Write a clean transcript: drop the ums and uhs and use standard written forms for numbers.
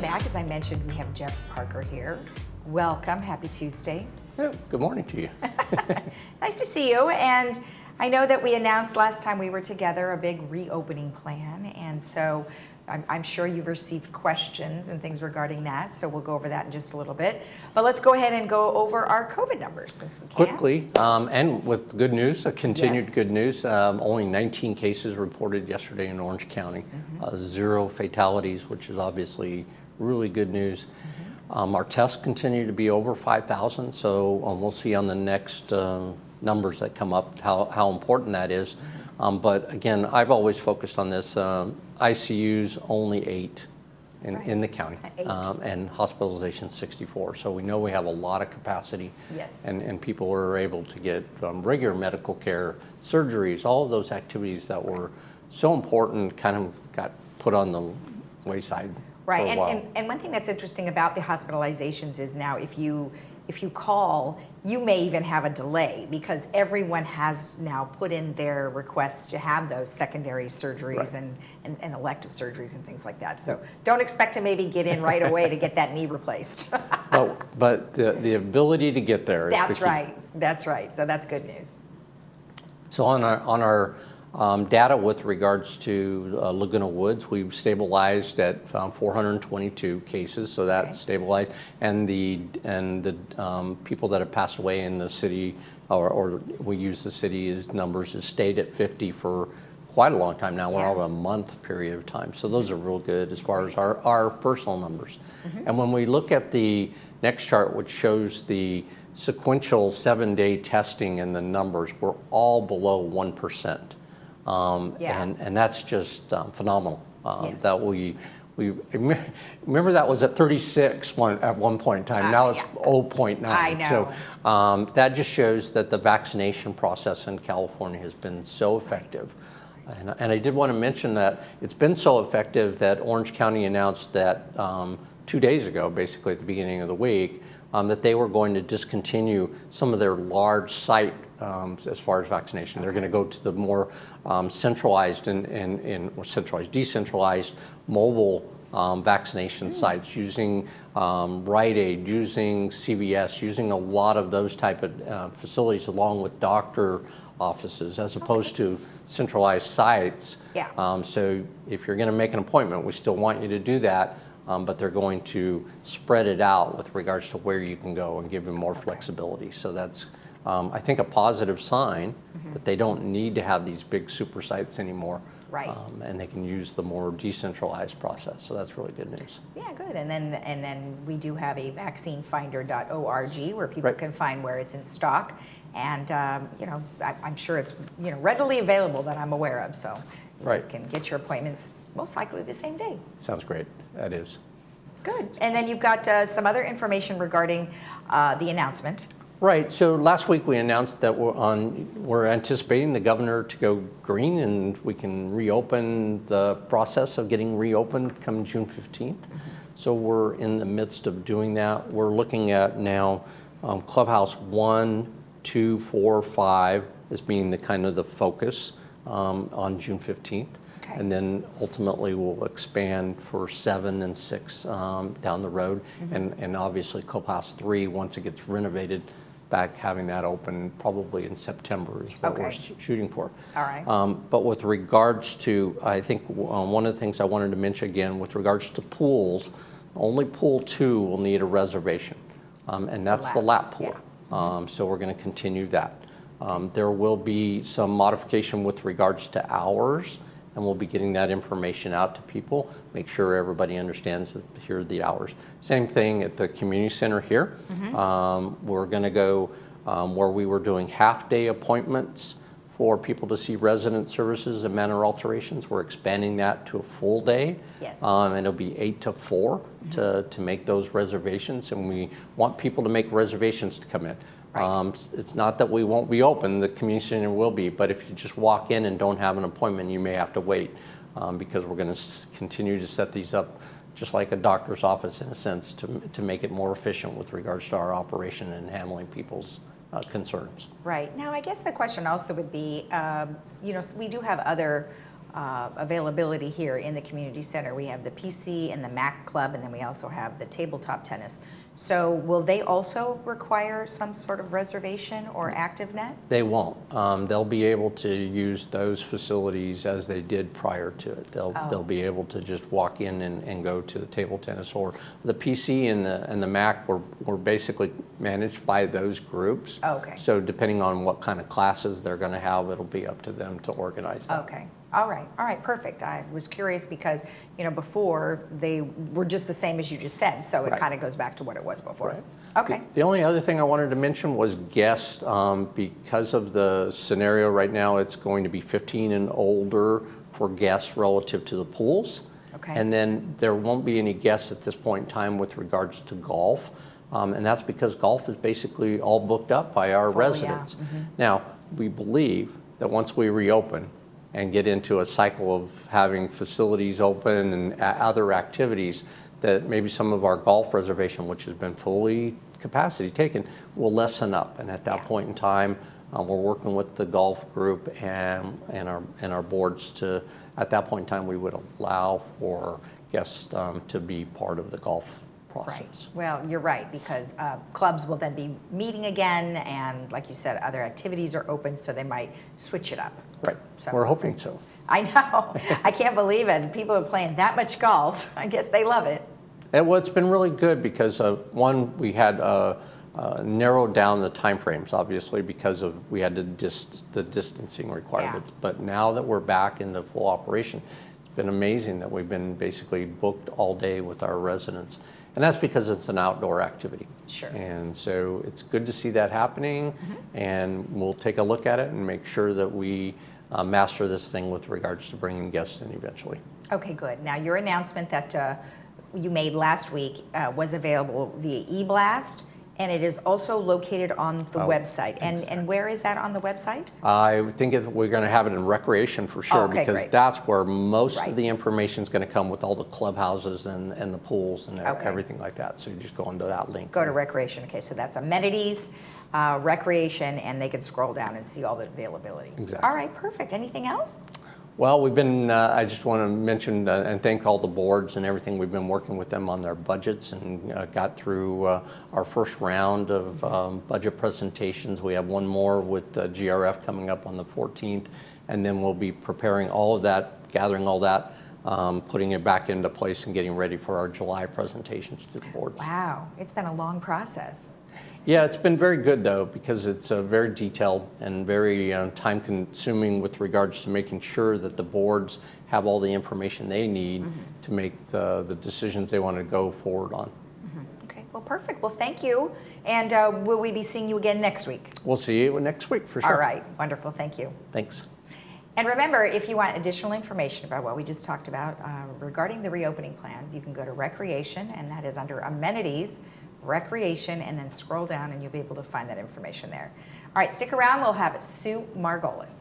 back. As I mentioned, we have Jeff Parker here. Welcome. Happy Tuesday. Yeah, good morning to you. Nice to see you. And I know that we announced last time we were together a big reopening plan. And so I'm sure you've received questions and things regarding that. So we'll go over that in just a little bit. But let's go ahead and go over our COVID numbers since we can. Quickly, and with good news, continued Yes. good news. Only 19 cases reported yesterday in Orange County. 0 fatalities, which is obviously really good news. Our tests continue to be over 5,000, so we'll see on the next numbers that come up how important that is. But again, I've always focused on this. ICUs only 8 in the county, and hospitalization 64. So we know we have a lot of capacity, Yes. and people are able to get regular medical care, surgeries, all of those activities that were so important kind of got put on the wayside. Right, for a while. and one thing that's interesting about the hospitalizations is now if you call, you may even have a delay because everyone has now put in their requests to have those secondary surgeries and elective surgeries and things like that. So don't expect to maybe get in right away to get that knee replaced. But the ability to get there is the key. That's right. So that's good news. So on our data with regards to Laguna Woods, we've stabilized at 422 cases, so that's stabilized. And the people that have passed away in the city, or we use the city's numbers, has stayed at 50 for quite a long time now. We're over a month period of time, so those are real good as far as our personal numbers. And when we look at the next chart, which shows the sequential 7-day testing and the numbers, we're all below 1%. And that's just phenomenal. That we remember that was at 36 at one point in time. Now it's 0.9. I know. So that just shows that the vaccination process in California has been so effective. And I did want to mention that it's been so effective that Orange County announced that 2 days ago, basically at the beginning of the week, that they were going to discontinue some of their large site as far as vaccination. They're going to go to the more centralized decentralized mobile vaccination sites using Rite Aid, using CVS, using a lot of those type of facilities along with doctor offices as opposed to centralized sites. So if you're going to make an appointment, we still want you to do that. But they're going to spread it out with regards to where you can go and give them more flexibility. So that's, I think, a positive sign that they don't need to have these big super sites anymore. And they can use the more decentralized process. So that's really good news. Yeah, good. And then we do have a vaccinefinder.org where people can find where it's in stock. And I'm sure it's readily available that I'm aware of. So you guys can get your appointments most likely the same day. Sounds great. That is. Good. And then you've got some other information regarding the announcement. Right. So last week we announced that we're anticipating the governor to go green and we can reopen the process of getting reopened come June 15th. So we're in the midst of doing that. We're looking at now Clubhouse 1, 2, 4, 5 as being the kind of the focus on June 15th. And then ultimately we'll expand for 7 and 6 down the road. And obviously Clubhouse 3, once it gets renovated, back having that open probably in September is what we're shooting for. All right. But with regards to, I think one of the things I wanted to mention again, with regards to pools, only pool 2 will need a reservation. And that's the lap pool. So we're going to continue that. There will be some modification with regards to hours, and we'll be getting that information out to people, make sure everybody understands that here are the hours. Same thing at the community center here. We're going to go where we were doing half-day appointments for people to see resident services and manor alterations. We're expanding that to a full day. And it'll be 8 to 4 to make those reservations, and we want people to make reservations to come in. It's not that we won't be open, the community center will be, but if you just walk in and don't have an appointment, you may have to wait because we're going to continue to set these up just like a doctor's office in a sense to make it more efficient with regards to our operation and handling people's concerns. Right. Now, I guess the question also would be, we do have other availability here in the community center. We have the PC and the Mac Club, and then we also have the tabletop tennis. So will they also require some sort of reservation or ActiveNet? They won't. They'll be able to use those facilities as they did prior to it. They'll be able to just walk in and go to the table tennis, or the PC and the Mac were basically managed by those groups. Okay. So depending on what kind of classes they're going to have, it'll be up to them to organize that. Okay. All right, perfect. I was curious because, before they were just the same as you just said, so it Right. kind of goes back to what it was before. Right. Okay. The only other thing I wanted to mention was guests. Because of the scenario right now, it's going to be 15 and older for guests relative to the pools. Okay. And then there won't be any guests at this point in time with regards to golf. And that's because golf is basically all booked up by our full, yeah. residents. Mm-hmm. Now, we believe that once we reopen and get into a cycle of having facilities open and other activities, that maybe some of our golf reservation, which has been fully capacity taken, will lessen up. And at that point in time, we're working with the golf group and our boards to, at that point in time, we would allow for guests to be part of the golf process. Right. Well, you're right, because clubs will then be meeting again, and like you said, other activities are open, so they might switch it up. Right. So, we're hoping so. I know. I can't believe it. People are playing that much golf. I guess they love it. And well, it's been really good because one, we had narrowed down the timeframes, obviously, because we had the distancing requirements. Yeah. But now that we're back into full operation, it's been amazing that we've been basically booked all day with our residents. And that's because it's an outdoor activity. Sure. And so it's good to see that happening, and we'll take a look at it and make sure that we master this thing with regards to bringing guests in eventually. Okay, good. Now, your announcement that you made last week was available via eBlast, and it is also located on the website. And where is that on the website? I think we're going to have it in recreation for sure, Okay, because great. that's where most Right. of the information is going to come, with all the clubhouses and the pools and Okay. everything like that. So you just go into that link. Go to recreation. Okay, so that's amenities, recreation, and they can scroll down and see all the availability. Exactly. All right, perfect. Anything else? Well, we've been, I just want to mention and thank all the boards and everything. We've been working with them on their budgets and got through our first round of budget presentations. We have one more with GRF coming up on the 14th, and then we'll be preparing all of that, gathering all that, putting it back into place and getting ready for our July presentations to the boards. Wow, it's been a long process. Yeah, it's been very good though, because it's very detailed and very time consuming with regards to making sure that the boards have all the information they need to make the decisions they want to go forward on. Okay, well, perfect. Well, thank you. And will we be seeing you again next week? We'll see you next week for sure. All right, wonderful. Thank you. Thanks. And remember, if you want additional information about what we just talked about regarding the reopening plans, you can go to recreation, and that is under amenities, recreation, and then scroll down and you'll be able to find that information there. All right, stick around. We'll have Sue Margolis.